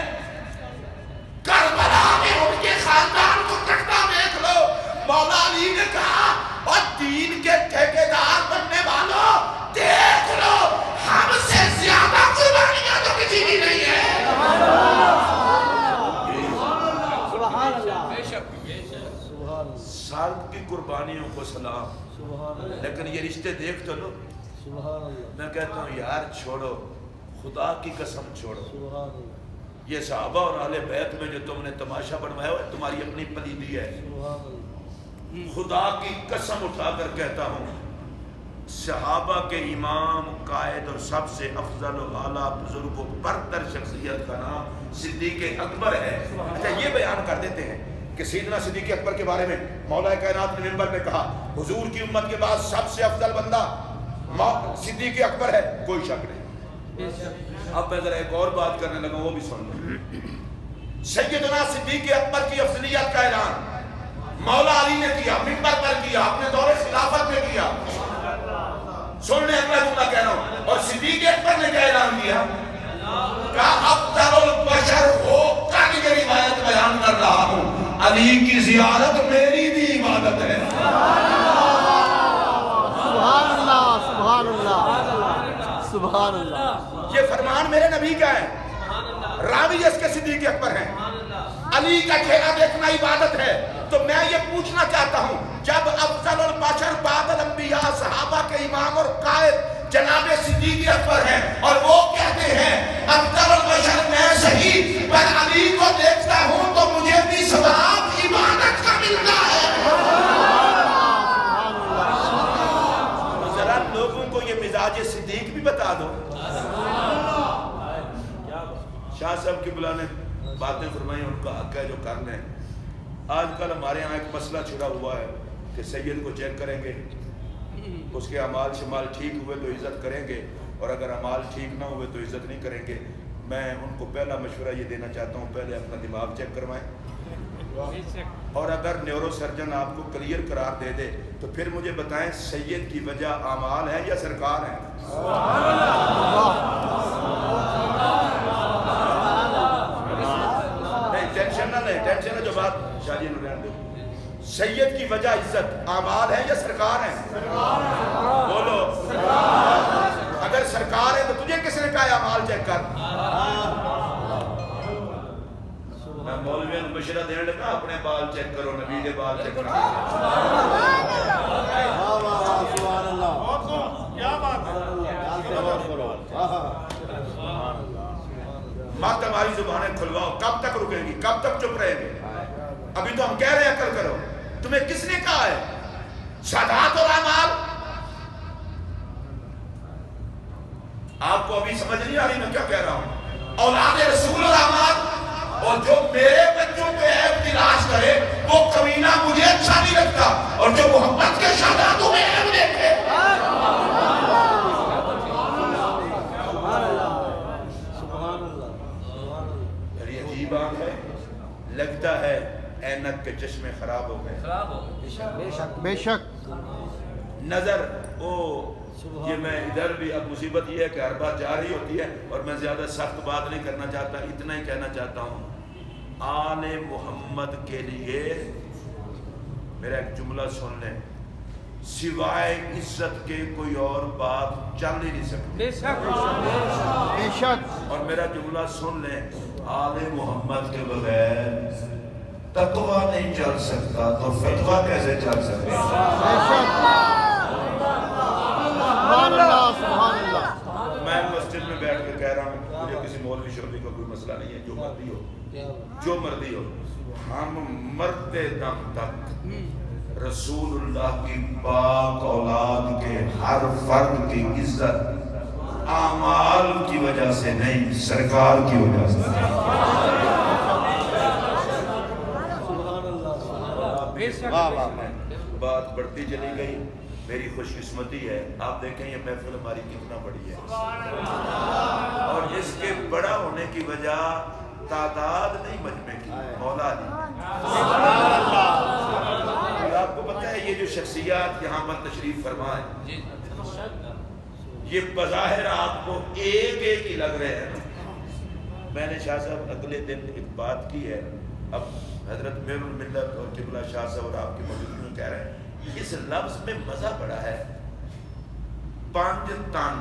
Speaker 1: کربلا میں ان کے خاندان کو کٹتا دیکھ لو. مولا علی نے کہا اور دین کے ٹھیکیدار بننے والوں دیکھ لو، ہم سے زیادہ قربانیاں تو کسی کی نہیں ہے. سالک کی قربانیوں کو سلام، لیکن یہ رشتے دیکھ تو لو. میں کہتا ہوں یار چھوڑو، خدا کی قسم چھوڑو. یہ صحابہ اور اہل بیت میں جو تم نے تماشا بنوایا ہے تمہاری اپنی پلیدی ہے. خدا کی قسم اٹھا کر کہتا ہوں، صحابہ کے امام، قائد اور سب سے افضل و اعلیٰ بزرگ و برتر شخصیت کا نام صدیق اکبر ہے. اچھا یہ بیان کر دیتے ہیں کہ سیدنا صدیق اکبر کے بارے میں مولا کائنات نے منبر میں کہا حضور کی امت کے بعد سب سے افضل بندہ صدیق اکبر ہے، کوئی شک نہیں. اب میں ذرا ایک اور بات کرنے لگا، وہ بھی سن لو. سیدنا صدیق اکبر کی افضلیت کا اعلان مولا علی نے کیا، منبر پر کیا، اپنے دور خلافت میں کیا. سننے اگلا جملہ کہہ رہا ہوں. اور صدیق اکبر نے کیا اعلان کیا؟ کہا افضل البشر ہو کر یہ روایت بیان کر رہا ہوں، علی کی زیارت میری بھی عبادت ہے.
Speaker 2: سبحان اللہ، سبحان اللہ، سبحان اللہ.
Speaker 1: یہ فرمان میرے نبی کا ہے، راوی اس کے صدیق اکبر ہیں. علی کا چہرہ دیکھنا عبادت ہے. تو میں یہ پوچھنا چاہتا ہوں، جب افضل البشر بعد الانبیاء صحابہ کے امام اور قائد جناب صدیق اکبر ہیں اور وہ کہتے ہیں افضل البشر میں صحیح پر علی کو دیکھتا ہوں تو مجھے بھی ثواب عبادت کا ملتا ہے. ذرا لوگوں کو یہ مزاج صدیق بھی بتا دو. شاہ صاحب کی بلانے باتیں فرمائی، ان کا حق ہے جو کر لیں. آج کل ہمارے ہاں ایک مسئلہ چھڑا ہوا ہے کہ سید کو چیک کریں گے، اس کے اعمال شمال ٹھیک ہوئے تو عزت کریں گے، اور اگر اعمال ٹھیک نہ ہوئے تو عزت نہیں کریں گے. میں ان کو پہلا مشورہ یہ دینا چاہتا ہوں، پہلے اپنا دماغ چیک کروائیں، اور اگر نیورو سرجن آپ کو کلیئر قرار دے دے تو پھر مجھے بتائیں سید کی وجہ اعمال ہے یا سرکار ہے؟ ٹینشن نہ لیں، ٹینشن ہے جو بات شاہجی نے رہنے دو. سید کی وجہ عزت اعمال ہے یا سرکار ہے؟ بولو. اگر سرکار ہے تو تجھے کس نے کہا اعمال چیک کر؟ میں مولوی نے مشورہ دینے لگا اپنے بال چیک کرو، نبی کے بال چیک کرو.
Speaker 2: سبحان اللہ،
Speaker 4: کیا بات ہے.
Speaker 1: مات ہماری زبانیں کھلواؤ. کب تک رکیں گی؟ کب تک چپ رہیں گے؟ ابھی تو ہم کہہ رہے ہیں عقل کرو. تمہیں کس نے کہا ہے سادات اور اعمال؟ آپ کو ابھی سمجھ نہیں آ رہی میں کیا کہہ رہا ہوں. اولاد رسول اور اعمال. اور جو میرے بچوں پہ عیب تلاش کرے وہ کمینہ مجھے اچھا نہیں لگتا، اور جو محمد کے شہادتوں میں عیب دیکھے. بڑی عجیب بات ہے. لگتا ہے اینک کے چشمے خراب ہو گئے.
Speaker 2: بے شک
Speaker 1: نظر یہ میں ادھر بھی اب مصیبت یہ ہے کہ ہر بات جا رہی ہوتی ہے اور میں زیادہ سخت بات نہیں کرنا چاہتا. اتنا ہی کہنا چاہتا ہوں، آل محمد کے لیے میرا ایک جملہ سن لیں، سوائے عزت کے کوئی اور بات چل ہی نہیں سکتی.
Speaker 2: بے شک.
Speaker 1: اور میرا جملہ سن لیں، آل محمد کے بغیر تقوی نہیں چل سکتا تو فتویٰ کیسے چل سکتے؟
Speaker 2: بے شک. سبحان اللہ، سبحان اللہ.
Speaker 1: میں مسجد میں بیٹھ کے کہہ رہا ہوں، مجھے کسی مولوی شولوی کا کوئی مسئلہ نہیں ہے، جو مرضی ہو جو مرضی ہو. ہم مرتے دم تک رسول اللہ کی پاک اولاد کے ہر فرد کی عزت اعمال کی وجہ سے نہیں، سرکار کی وجہ سے. بات بڑھتی چلی گئی. میری خوش قسمتی ہے، آپ دیکھیں یہ محفل ہماری کتنا بڑی ہے، اور اس کے بڑا ہونے کی وجہ تعداد نہیں مجمع کی، مولا علی۔ اور آپ کو پتہ ہے یہ جو شخصیات یہاں پر تشریف فرما ہے، یہ بظاہر آپ کو ایک ایک ہی لگ رہے ہیں۔ میں نے شاہ صاحب اگلے دن ایک بات کی ہے، اب حضرت میر الملت اور قبلہ شاہ صاحب اور آپ کی موجودگی میں کہہ رہے ہیں، اس لفظ میں مزہ بڑا ہے، پانچ تن،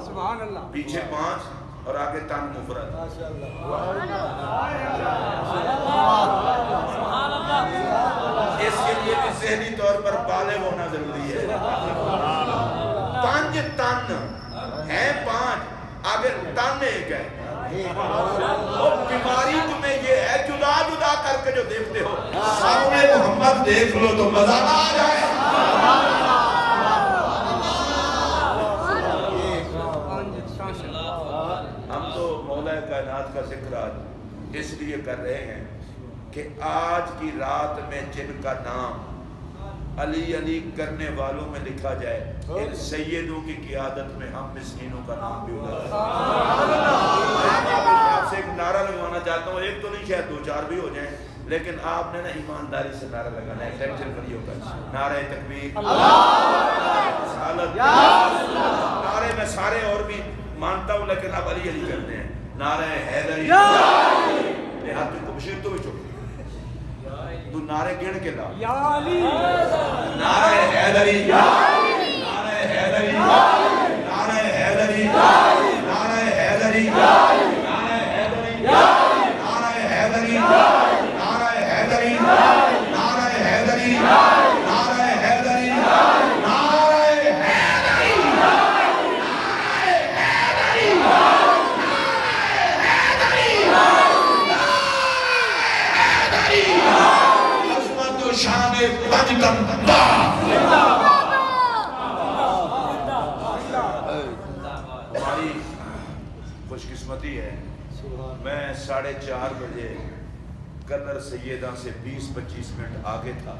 Speaker 4: سبحان اللہ،
Speaker 1: پیچھے پانچ اور آگے تن مفرد۔ اس کے لیے بھی ذہنی طور پر بالغ ہونا ضروری ہے۔ پانچ تن ہیں، پانچ آگے تن ایک ہے، اور بیماری تمہیں یہ ہے جدا جدا کر کے جو دیکھتے ہو، سامنے محمد دیکھ لو تو مزہ نہ آ جائے۔ ہم تو مولا کائنات کا ذکر آج اس لیے کر رہے ہیں کہ آج کی رات میں جن کا نام علی علی کرنے والوں میں لکھا جائے، ان سیدوں کی قیادت میں ہم مسکینوں کا نام بھی ہوگا۔ میں آپ سے ایک نعرہ لگوانا چاہتا ہوں، ایک تو نہیں شاید دو چار بھی ہو جائیں، لیکن آپ نے نا ایمانداری سے نعرہ لگانا ہے، ٹینشن فری ہو کر۔ نعرہ تکبیر، رسالت، نعرے میں سارے اور بھی مانتا ہوں لیکن اب علی علی کرتے ہیں۔ نعرہ حیدری، ہاتھ کو بشیر تو بھی چھوڑ، تو نعرے گن کے لا،
Speaker 4: یا علی،
Speaker 1: نعرہ حیدری، نعرہ حیدری، نعرہ حیدری، نعرہ حیدری، نعرہ حیدری، نعرہ حیدری، نعرہ حیدری، نعرہ حیدری، نعرہ حیدری، شان پنجتن ہماری خوش قسمتی ہے، میں 4:30 بجے کلر سیدہ سے 20-25 منٹ آگے تھا،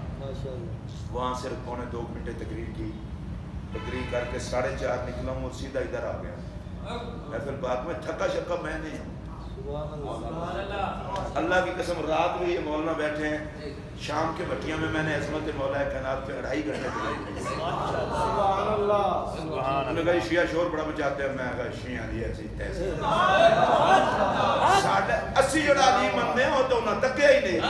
Speaker 1: وہاں سے 1.25 گھنٹے تقریر کی، تقریر کر کے 4:30 نکلا ہوں اور سیدھا ادھر آ گیا۔ میں پھر بعد میں تھکا شکا میں نہیں ہوں، اللہ کی قسم رات میں یہ مولانا بیٹھے ہیں، شام کے بٹیاں میں نے عظمت مولا کائنات پہ 2.5 گھنٹے تقریر کی۔ انہوں نے کہا شیعہ شور بڑا مچاتے ہیں، میں کہا شیعہ دی ایسی تیسی 80 جڑا علی مننے ہو تو انہیں تکیا ہی نہیں،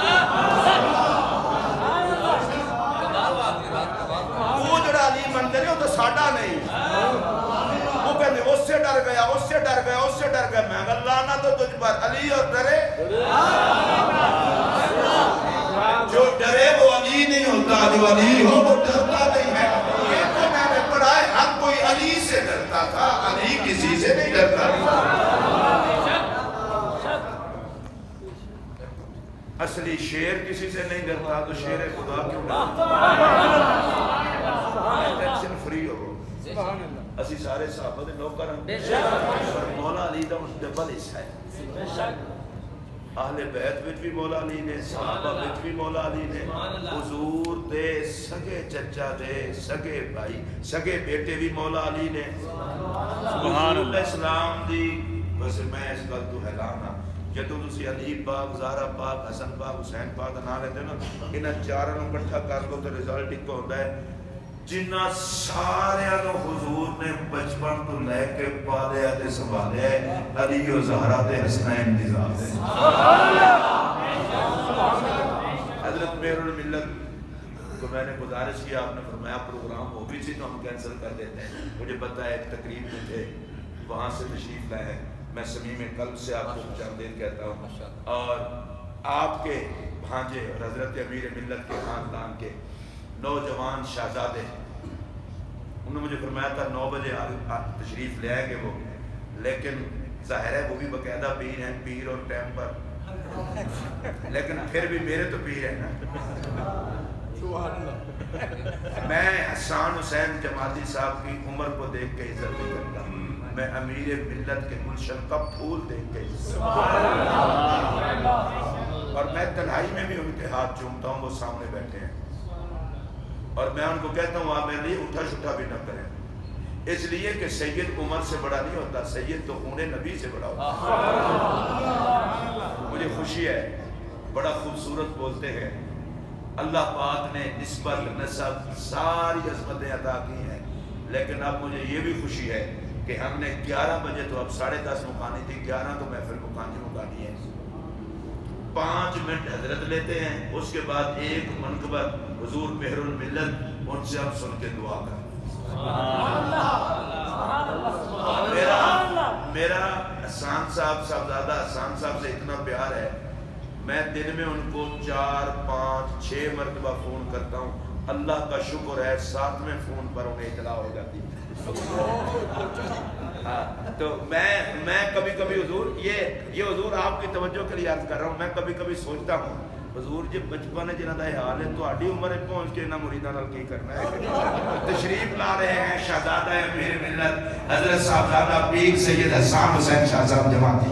Speaker 1: وہ جڑا علی مننے ہو تو ساڑھا نہیں، وہ کہتے اس سے ڈر گیا، اس سے ڈر گیا، اس سے ڈر گیا۔ میں کہا لانا تو تجھ پر علی اور ڈرے، جو ڈرے وہ علی نہیں ہوتا، جو علی ہو وہ ڈرتا نہیں ہے۔ یہ تو میں نے پڑھا ہے، ہر کوئی علی سے ڈرتا تھا، علی کسی سے نہیں ڈرتا تھا۔ اصلی شیر کسی سے نہیں ڈرتا تو شیر خدا کیوں ڈرتا؟ ٹینشن فری ہو، اسی سارے صحابہ دے نوکر ہیں، اور مولا علی دا ڈبل حصہ ہے۔ اہل بیت وچ بھی مولا علی نے، صحابہ وچ بھی مولا علی نے، حضور دے سگے چچا دے سگے بھائی سگے بیٹے بھی مولا علی نے، سبحان اللہ اسلام دی۔ بس میں اس گل تو حیران ہاں، جدوں تسی علی پاک، زہرا پاک، حسن پاک، حسین پاک دا نام لیندے نا، انہاں چاروں نوں اکٹھا کر لو تے رزلٹ اکو ہوندا ہے، جنہ سارے حضور نے بچپن تو لے کے پالیا تے سنبھالیا ہے، علی و زہرا تے حسنین دی ذات ہے۔ حضرت میر الملت کو میں نے گزارش کی، آپ نے فرمایا پروگرام ہو بھی تھی تو ہم کینسل کر دیتے ہیں، مجھے پتہ ہے ایک تقریب میں تھے، وہاں سے تشریف لائے ہیں، میں صمیم قلب سے آپ کو خوشامدید کہتا ہوں، اور آپ کے بھانجے اور حضرت امیر ملت کے خاندان کے نوجوان شہزادے، انہوں نے مجھے فرمایا تھا 9 بجے تشریف لے آئیں گے وہ، لیکن ظاہر ہے وہ بھی باقاعدہ پیر ہیں، پیر اور ٹائم پر، لیکن پھر بھی میرے تو پیر ہیں نا۔ میں حسان حسین جماعتی صاحب کی عمر کو دیکھ کے عزت نہیں کرتا، میں امیر ملت کے گلشن کا پھول دیکھ کے عزت، اور میں تنہائی میں بھی ان کے ہاتھ چومتا ہوں، وہ سامنے بیٹھے ہیں، اور میں ان کو کہتا ہوں آپ میرے لیے اٹھا شٹھا بھی نہ کریں، اس لیے کہ سید عمر سے بڑا نہیں ہوتا، سید تو خون نبی سے بڑا ہوتا ہے۔ مجھے خوشی ہے، بڑا خوبصورت بولتے ہیں، اللہ پاک نے نسبت نسب ساری عظمتیں عطا کی ہیں، لیکن اب مجھے یہ بھی خوشی ہے کہ ہم نے 11 بجے تو اب 10:30 مکانی تھی، 11 تو محفل مکانی ہے، 5 منٹ حضرت لیتے ہیں، اس کے بعد ایک منقبت حضور مہر الملت، ان سے ہم سن کے دعا کریں۔ میرا احسان صاحب صاحبزادہ احسان صاحب سے اتنا پیار ہے، میں دن میں ان کو 4 5 6 مرتبہ فون کرتا ہوں، اللہ کا شکر ہے 7ویں فون پر انہیں اطلاع ہو جاتی ہے۔ تو میں کبھی کبھی حضور یہ حضور آپ کی توجہ کے لیے عرض کر رہا ہوں، میں کبھی کبھی سوچتا ہوں حضور جی بچپن جنہاں دا یہ حال ہے تہاڈی عمر پہنچ کے انہاں مریداں نال کی کرنا ہے۔ تشریف لا رہے ہیں شہزادہ میرے ملت حضرت صاحبزادہ پیر سید حسان حسین شاہ صاحب جماعتی،